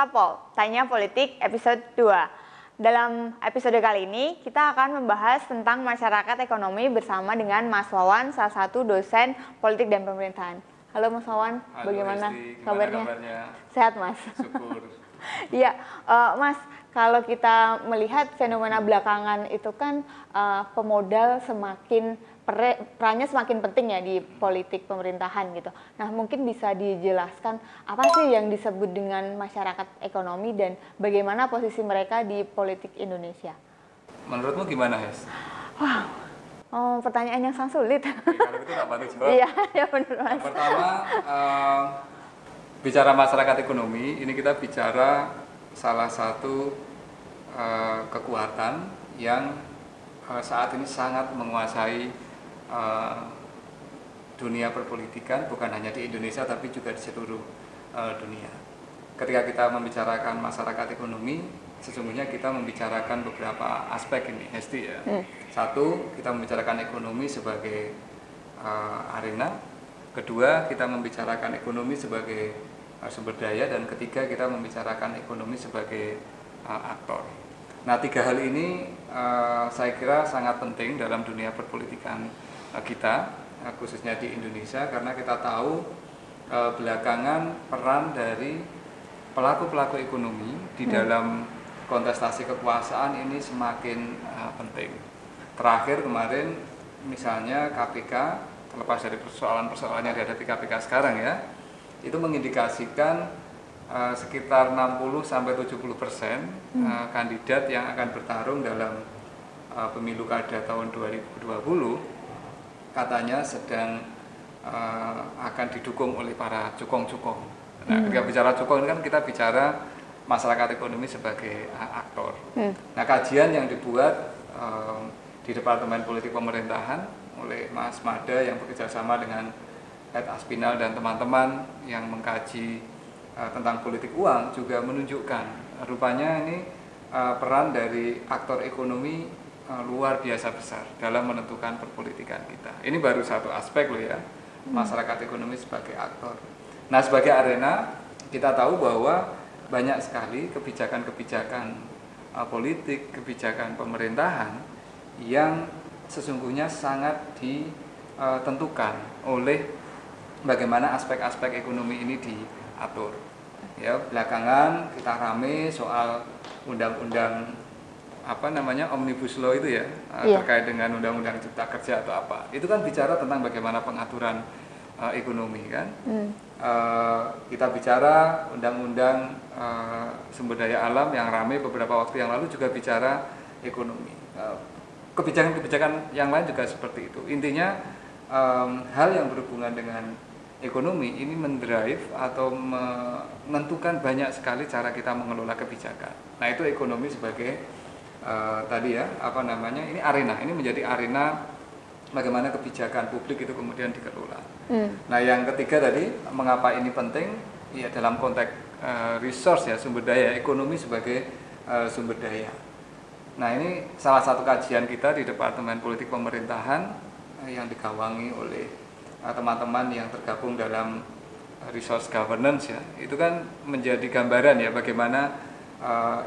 Tapol, Tanya Politik episode 2. Dalam episode kali ini, kita akan membahas tentang masyarakat ekonomi bersama dengan Mas Wawan, salah satu dosen politik dan pemerintahan. Halo Mas Wawan, Halo, bagaimana Esti, kabarnya? kabarnya? Sehat Mas? Syukur. Iya, Mas, kalau kita melihat fenomena belakangan itu kan pemodal perannya semakin penting ya di politik pemerintahan gitu. Nah, mungkin bisa dijelaskan apa sih yang disebut dengan masyarakat ekonomi dan bagaimana posisi mereka di politik Indonesia? Menurutmu gimana, Hes? Wow, pertanyaan yang sangat sulit. Kalau itu tak bantu jawab. Iya, ya benar Mas. Yang pertama, bicara masyarakat ekonomi, ini kita bicara salah satu kekuatan yang saat ini sangat menguasai dunia perpolitikan, bukan hanya di Indonesia tapi juga di seluruh dunia. Ketika kita membicarakan masyarakat ekonomi, sesungguhnya kita membicarakan beberapa aspek ini, Hesti ya. Satu, kita membicarakan ekonomi sebagai arena. Kedua, kita membicarakan ekonomi sebagai sumber daya. Dan ketiga, kita membicarakan ekonomi sebagai aktor. Nah, tiga hal ini saya kira sangat penting dalam dunia perpolitikan kita, khususnya di Indonesia, karena kita tahu belakangan peran dari pelaku-pelaku ekonomi di dalam kontestasi kekuasaan ini semakin penting. Terakhir kemarin misalnya KPK, terlepas dari persoalan-persoalan yang dihadapi KPK sekarang ya, itu mengindikasikan sekitar 60-70% kandidat yang akan bertarung dalam pemilu kada tahun 2020 katanya sedang akan didukung oleh para cukong-cukong. Nah, ketika bicara cukong ini kan kita bicara masyarakat ekonomi sebagai aktor. Nah, kajian yang dibuat di Departemen Politik Pemerintahan oleh Mas Mada yang bekerja sama dengan Ed Aspinal dan teman-teman yang mengkaji tentang politik uang juga menunjukkan rupanya ini peran dari aktor ekonomi luar biasa besar dalam menentukan perpolitikan kita. Ini baru satu aspek loh ya, masyarakat ekonomi sebagai aktor. Nah, sebagai arena kita tahu bahwa banyak sekali kebijakan-kebijakan politik, kebijakan pemerintahan yang sesungguhnya sangat ditentukan oleh bagaimana aspek-aspek ekonomi ini diatur. Ya, belakangan kita rame soal undang-undang Omnibus Law itu ya, terkait dengan undang-undang cipta kerja atau apa. Itu kan bicara tentang bagaimana pengaturan ekonomi kan. Kita bicara undang-undang sumber daya alam yang rame beberapa waktu yang lalu juga bicara ekonomi. Kebijakan-kebijakan yang lain juga seperti itu. Intinya hal yang berhubungan dengan ekonomi ini mendrive atau menentukan banyak sekali cara kita mengelola kebijakan. Nah, itu ekonomi sebagai ini arena, ini menjadi arena bagaimana kebijakan publik itu kemudian dikelola. Nah, yang ketiga tadi, mengapa ini penting? Ya, dalam konteks resource ya, sumber daya, ekonomi sebagai sumber daya. Nah, ini salah satu kajian kita di Departemen Politik Pemerintahan yang digawangi oleh teman-teman yang tergabung dalam resource governance ya. Itu kan menjadi gambaran ya bagaimana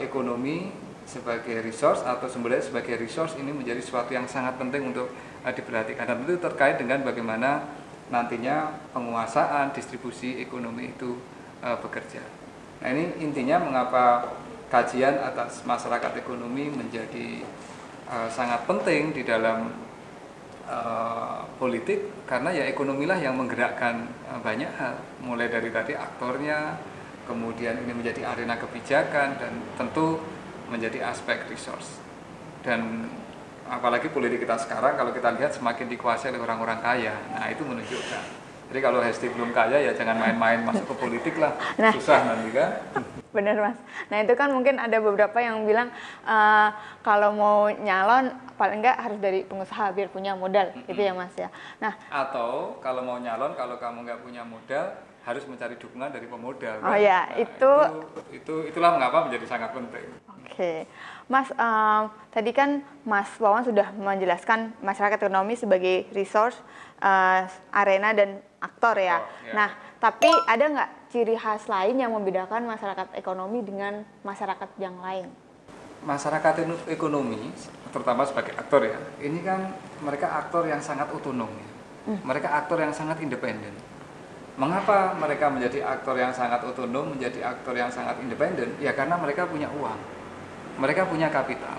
ekonomi sebagai resource atau sumber daya sebagai resource ini menjadi sesuatu yang sangat penting untuk diperhatikan, dan itu terkait dengan bagaimana nantinya penguasaan distribusi ekonomi itu bekerja. Nah, ini intinya mengapa kajian atas masyarakat ekonomi menjadi sangat penting di dalam politik, karena ya ekonomilah yang menggerakkan banyak hal, mulai dari tadi aktornya, kemudian ini menjadi arena kebijakan, dan tentu menjadi aspek resource. Dan apalagi politik kita sekarang kalau kita lihat semakin dikuasai oleh orang-orang kaya. Nah, itu menunjukkan. Jadi kalau Hesti belum kaya ya jangan main-main masuk ke politik lah. Susah nanti kan. Bener Mas. Nah, itu kan mungkin ada beberapa yang bilang kalau mau nyalon paling enggak harus dari pengusaha biar punya modal, gitu ya Mas ya. Nah, atau kalau mau nyalon, kalau kamu nggak punya modal harus mencari dukungan dari pemodal. Oh ya, nah, itulah mengapa menjadi sangat penting. Oke, Mas, tadi kan Mas Wawan sudah menjelaskan masyarakat ekonomi sebagai resource, arena dan aktor ya. Nah, tapi ada nggak ciri khas lain yang membedakan masyarakat ekonomi dengan masyarakat yang lain? Masyarakat ekonomi, terutama sebagai aktor ya, ini kan mereka aktor yang sangat otonom ya. Mereka aktor yang sangat independen. Mengapa mereka menjadi aktor yang sangat otonom, menjadi aktor yang sangat independen? Ya karena mereka punya uang, mereka punya kapital.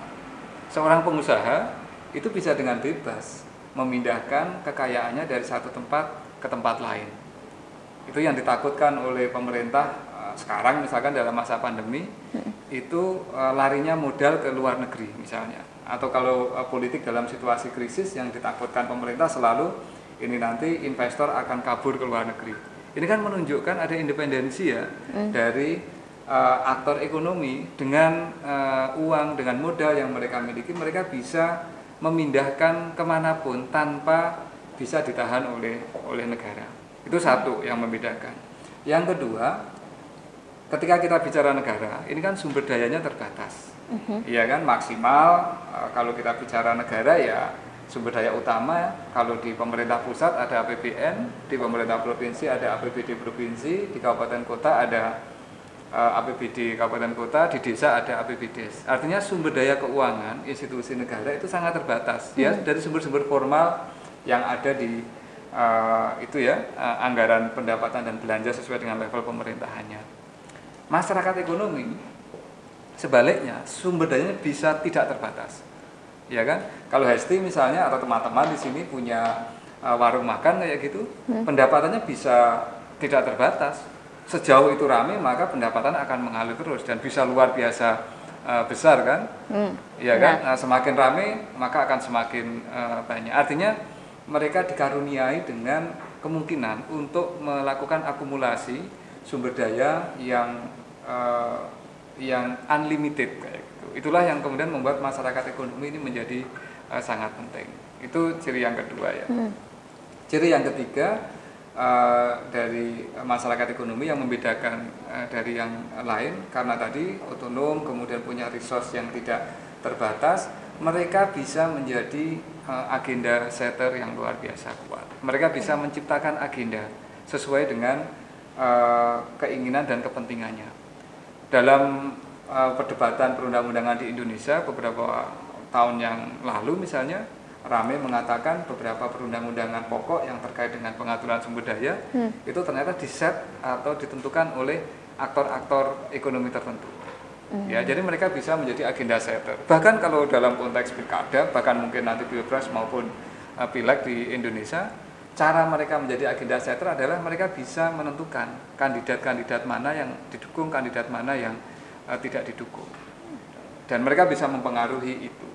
Seorang pengusaha itu bisa dengan bebas memindahkan kekayaannya dari satu tempat ke tempat lain. Itu yang ditakutkan oleh pemerintah sekarang misalkan dalam masa pandemi itu larinya modal ke luar negeri misalnya, atau kalau politik dalam situasi krisis yang ditakutkan pemerintah selalu ini nanti investor akan kabur ke luar negeri. Ini kan menunjukkan ada independensi ya dari aktor ekonomi dengan uang, dengan modal yang mereka miliki, mereka bisa memindahkan kemanapun tanpa bisa ditahan oleh negara. Itu satu yang membedakan. Yang kedua, ketika kita bicara negara, ini kan sumber dayanya terbatas, iya kan, maksimal kalau kita bicara negara ya sumber daya utama, kalau di pemerintah pusat ada APBN, di pemerintah provinsi ada APBD provinsi, di kabupaten kota ada APBD kabupaten kota, di desa ada APBDes. Artinya sumber daya keuangan institusi negara itu sangat terbatas, ya dari sumber-sumber formal yang ada di itu ya anggaran pendapatan dan belanja sesuai dengan level pemerintahannya. Masyarakat ekonomi sebaliknya sumber dayanya bisa tidak terbatas, ya kan? Kalau Hesti misalnya atau teman-teman di sini punya warung makan kayak gitu, pendapatannya bisa tidak terbatas. Sejauh itu rame maka pendapatan akan mengalir terus dan bisa luar biasa besar kan, ya kan? Semakin rame maka akan semakin banyak. Artinya mereka dikaruniai dengan kemungkinan untuk melakukan akumulasi sumber daya yang unlimited kayak gitu. Itulah yang kemudian membuat masyarakat ekonomi ini menjadi sangat penting. Itu ciri yang kedua ya. Ciri yang ketiga dari masyarakat ekonomi yang membedakan dari yang lain, karena tadi otonom, kemudian punya resource yang tidak terbatas, mereka bisa menjadi agenda setter yang luar biasa kuat. Mereka bisa menciptakan agenda sesuai dengan keinginan dan kepentingannya. Dalam perdebatan perundang-undangan di Indonesia beberapa tahun yang lalu misalnya, rame mengatakan beberapa perundang-undangan pokok yang terkait dengan pengaturan sumber daya itu ternyata diset atau ditentukan oleh aktor-aktor ekonomi tertentu. Ya, jadi mereka bisa menjadi agenda setter. Bahkan kalau dalam konteks pilkada, bahkan mungkin nanti pilpres maupun pileg di Indonesia, cara mereka menjadi agenda setter adalah mereka bisa menentukan kandidat-kandidat mana yang didukung, kandidat mana yang tidak didukung. Dan mereka bisa mempengaruhi itu.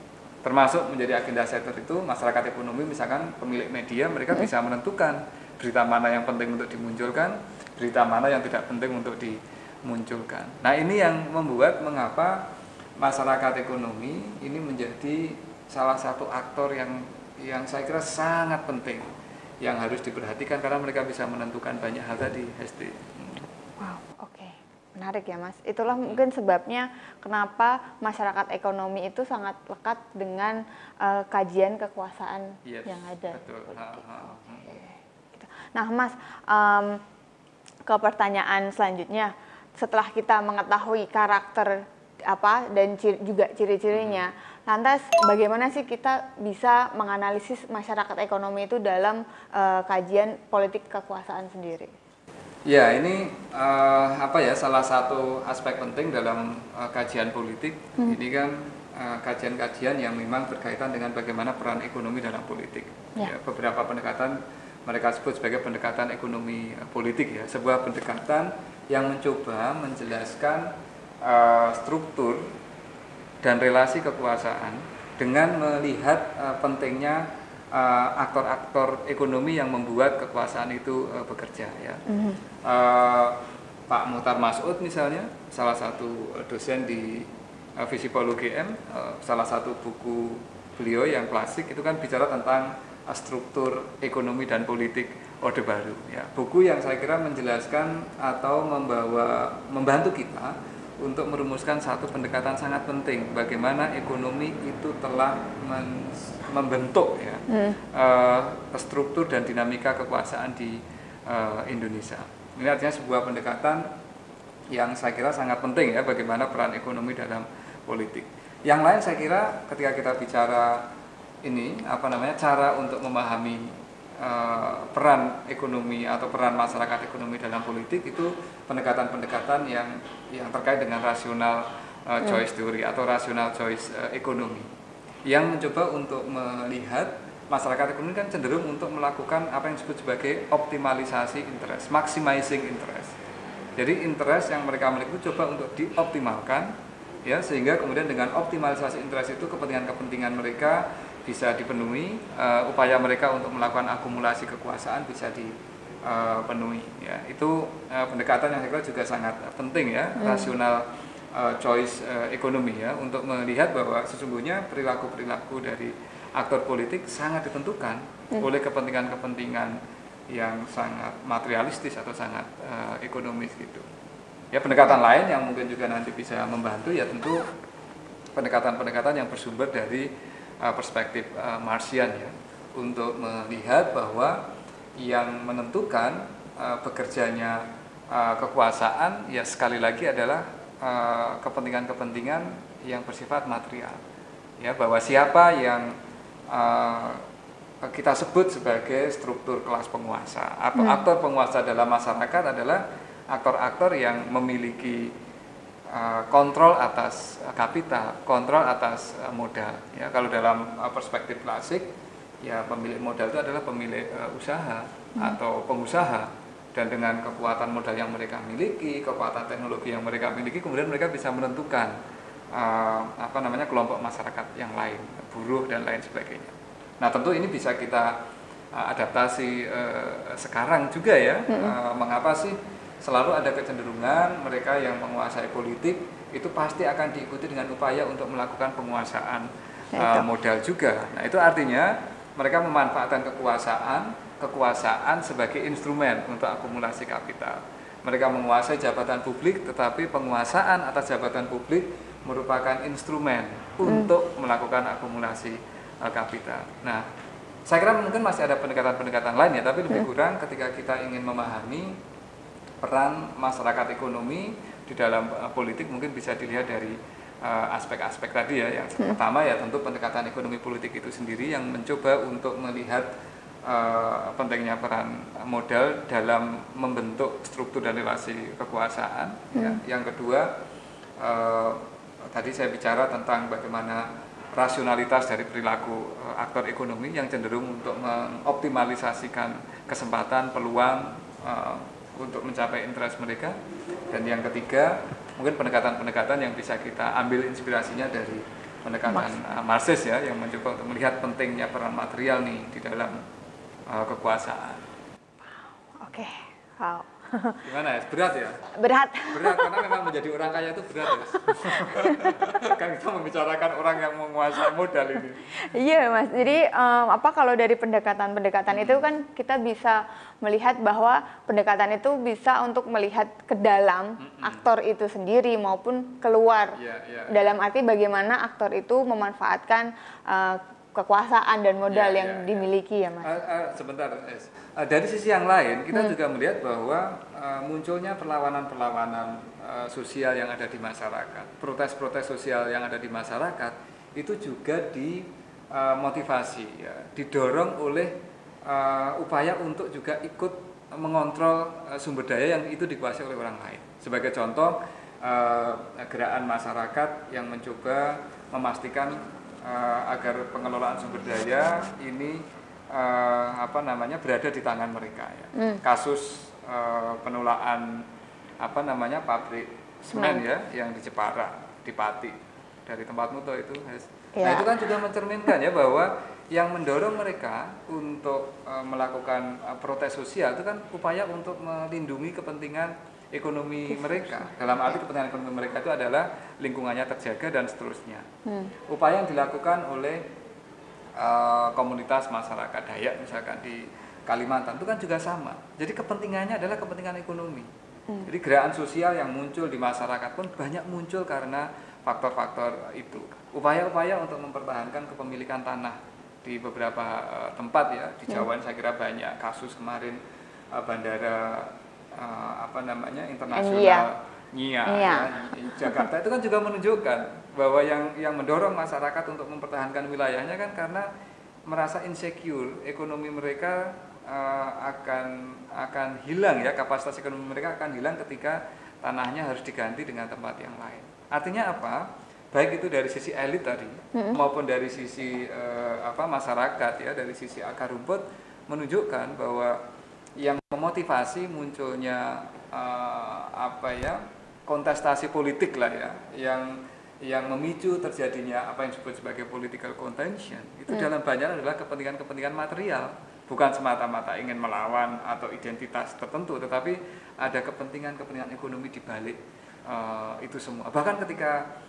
Termasuk menjadi agenda setter itu masyarakat ekonomi, misalkan pemilik media, mereka bisa menentukan berita mana yang penting untuk dimunculkan, berita mana yang tidak penting untuk dimunculkan. Nah, ini yang membuat mengapa masyarakat ekonomi ini menjadi salah satu aktor yang saya kira sangat penting, yang harus diperhatikan karena mereka bisa menentukan banyak hal tadi, Hesti. Wow, oke. Menarik ya Mas. Itulah mungkin sebabnya kenapa masyarakat ekonomi itu sangat lekat dengan kajian kekuasaan yang ada. Betul. Gitu. Nah Mas, ke pertanyaan selanjutnya, setelah kita mengetahui karakter apa dan juga ciri-cirinya, lantas bagaimana sih kita bisa menganalisis masyarakat ekonomi itu dalam kajian politik kekuasaan sendiri? Ya, ini salah satu aspek penting dalam kajian politik. Ini kan kajian-kajian yang memang berkaitan dengan bagaimana peran ekonomi dalam politik. Ya, beberapa pendekatan mereka sebut sebagai pendekatan ekonomi politik ya, sebuah pendekatan yang mencoba menjelaskan struktur dan relasi kekuasaan dengan melihat pentingnya aktor-aktor ekonomi yang membuat kekuasaan itu bekerja ya. Pak Muhtar Mas'ud misalnya, salah satu dosen di Visipol UGM, salah satu buku beliau yang klasik itu kan bicara tentang struktur ekonomi dan politik Orde Baru ya. Buku yang saya kira menjelaskan atau membantu kita untuk merumuskan satu pendekatan sangat penting bagaimana ekonomi itu telah membentuk ya struktur dan dinamika kekuasaan di Indonesia. Ini artinya sebuah pendekatan yang saya kira sangat penting ya, bagaimana peran ekonomi dalam politik. Yang lain saya kira ketika kita bicara ini cara untuk memahami peran ekonomi atau peran masyarakat ekonomi dalam politik, itu pendekatan-pendekatan yang terkait dengan rasional choice theory atau rasional choice ekonomi, yang mencoba untuk melihat masyarakat ekonomi kan cenderung untuk melakukan apa yang disebut sebagai optimalisasi interest, maximizing interest. Jadi interest yang mereka miliki itu coba untuk dioptimalkan, ya, sehingga kemudian dengan optimalisasi interest itu kepentingan-kepentingan mereka bisa dipenuhi, upaya mereka untuk melakukan akumulasi kekuasaan bisa dipenuhi. Ya, itu pendekatan yang saya kira juga sangat penting ya, rasional choice ekonomi ya, untuk melihat bahwa sesungguhnya perilaku-perilaku dari aktor politik sangat ditentukan oleh kepentingan-kepentingan yang sangat materialistis atau sangat ekonomis gitu. Ya, pendekatan lain yang mungkin juga nanti bisa membantu ya tentu pendekatan-pendekatan yang bersumber dari perspektif Marxian ya, untuk melihat bahwa yang menentukan bekerjanya kekuasaan ya sekali lagi adalah kepentingan-kepentingan yang bersifat material. Ya, bahwa siapa yang kita sebut sebagai struktur kelas penguasa atau aktor penguasa dalam masyarakat adalah aktor-aktor yang memiliki kontrol atas kapital, kontrol atas modal. Ya, kalau dalam perspektif klasik, ya pemilik modal itu adalah pemilik usaha atau pengusaha, dan dengan kekuatan modal yang mereka miliki, kekuatan teknologi yang mereka miliki, kemudian mereka bisa menentukan kelompok masyarakat yang lain, buruh dan lain sebagainya. Nah, tentu ini bisa kita adaptasi sekarang juga ya. Mengapa sih selalu ada kecenderungan mereka yang menguasai politik itu pasti akan diikuti dengan upaya untuk melakukan penguasaan modal juga. Nah, itu artinya mereka memanfaatkan kekuasaan sebagai instrumen untuk akumulasi kapital. Mereka menguasai jabatan publik, tetapi penguasaan atas jabatan publik merupakan instrumen untuk melakukan akumulasi kapital. Nah, saya kira mungkin masih ada pendekatan-pendekatan lain ya, tapi lebih kurang ketika kita ingin memahami peran masyarakat ekonomi di dalam politik mungkin bisa dilihat dari aspek-aspek tadi ya. Yang pertama ya tentu pendekatan ekonomi politik itu sendiri yang mencoba untuk melihat pentingnya peran modal dalam membentuk struktur dan relasi kekuasaan. Ya. Yang kedua tadi saya bicara tentang bagaimana rasionalitas dari perilaku aktor ekonomi yang cenderung untuk mengoptimalisasikan kesempatan, peluang untuk mencapai interest mereka. Dan yang ketiga mungkin pendekatan-pendekatan yang bisa kita ambil inspirasinya dari pendekatan Marxis ya, yang mencoba untuk melihat pentingnya peran material nih di dalam kekuasaan. Oke, wow. Gimana ya? Berat ya? Berat karena memang menjadi orang kaya itu berat ya. Kan kita membicarakan orang yang menguasai modal ini. Iya Mas, jadi kalau dari pendekatan-pendekatan itu kan kita bisa melihat bahwa pendekatan itu bisa untuk melihat ke dalam aktor itu sendiri maupun keluar. Dalam arti bagaimana aktor itu memanfaatkan kekuasaan dan modal yang dimiliki ya Mas. Sebentar, dari sisi yang lain kita juga melihat bahwa munculnya perlawanan-perlawanan sosial yang ada di masyarakat, protes-protes sosial yang ada di masyarakat itu juga dimotivasi, ya, didorong oleh upaya untuk juga ikut mengontrol sumber daya yang itu dikuasai oleh orang lain. Sebagai contoh, gerakan masyarakat yang mencoba memastikan agar pengelolaan sumber daya ini berada di tangan mereka ya. Kasus penolakan pabrik semen ya yang di Jepara, di Pati, dari tempatmu tuh itu. Nah, itu kan juga mencerminkan ya bahwa yang mendorong mereka untuk melakukan protes sosial itu kan upaya untuk melindungi kepentingan ekonomi mereka. Dalam arti kepentingan ekonomi mereka itu adalah lingkungannya terjaga dan seterusnya. Upaya yang dilakukan oleh komunitas masyarakat Dayak misalkan di Kalimantan itu kan juga sama. Jadi kepentingannya adalah kepentingan ekonomi. Jadi gerakan sosial yang muncul di masyarakat pun banyak muncul karena faktor-faktor itu. Upaya-upaya untuk mempertahankan kepemilikan tanah di beberapa tempat ya, di Jawa saya kira banyak kasus kemarin bandara apa namanya NIA. internasional NIA. Iya. Jakarta itu kan juga menunjukkan bahwa yang mendorong masyarakat untuk mempertahankan wilayahnya kan karena merasa insecure, ekonomi mereka akan hilang ya, kapasitas ekonomi mereka akan hilang ketika tanahnya harus diganti dengan tempat yang lain. Artinya apa? Baik itu dari sisi elit tadi maupun dari sisi masyarakat ya, dari sisi akar rumput menunjukkan bahwa yang memotivasi munculnya kontestasi politik lah ya, yang memicu terjadinya apa yang disebut sebagai political contention itu dalam banyak adalah kepentingan-kepentingan material, bukan semata-mata ingin melawan atau identitas tertentu, tetapi ada kepentingan-kepentingan ekonomi di balik itu semua. Bahkan ketika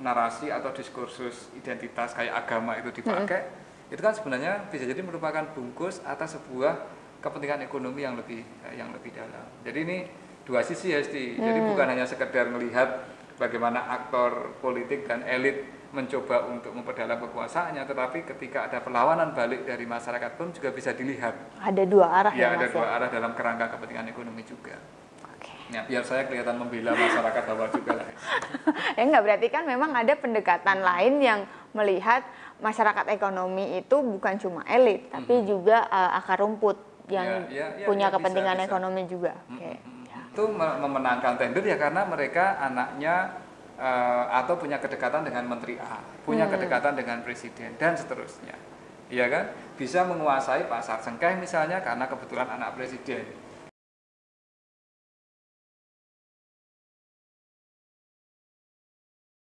narasi atau diskursus identitas kayak agama itu dipakai, itu kan sebenarnya bisa jadi merupakan bungkus atas sebuah kepentingan ekonomi yang lebih dalam. Jadi ini dua sisi ya, jadi bukan hanya sekedar melihat bagaimana aktor politik dan elit mencoba untuk memperdalam kekuasaannya, tetapi ketika ada perlawanan balik dari masyarakat pun juga bisa dilihat. Ada dua arah ya, ada dua arah dalam kerangka kepentingan ekonomi juga. Ya, biar saya kelihatan membela masyarakat bawah juga lah. Ya enggak, berarti kan memang ada pendekatan lain yang melihat masyarakat ekonomi itu bukan cuma elit, tapi juga akar rumput yang punya kepentingan bisa. Ekonomi juga. Itu memenangkan tender ya karena mereka anaknya atau punya kedekatan dengan Menteri A, punya kedekatan dengan Presiden dan seterusnya. Iya kan? Bisa menguasai pasar sengkeh misalnya karena kebetulan anak Presiden.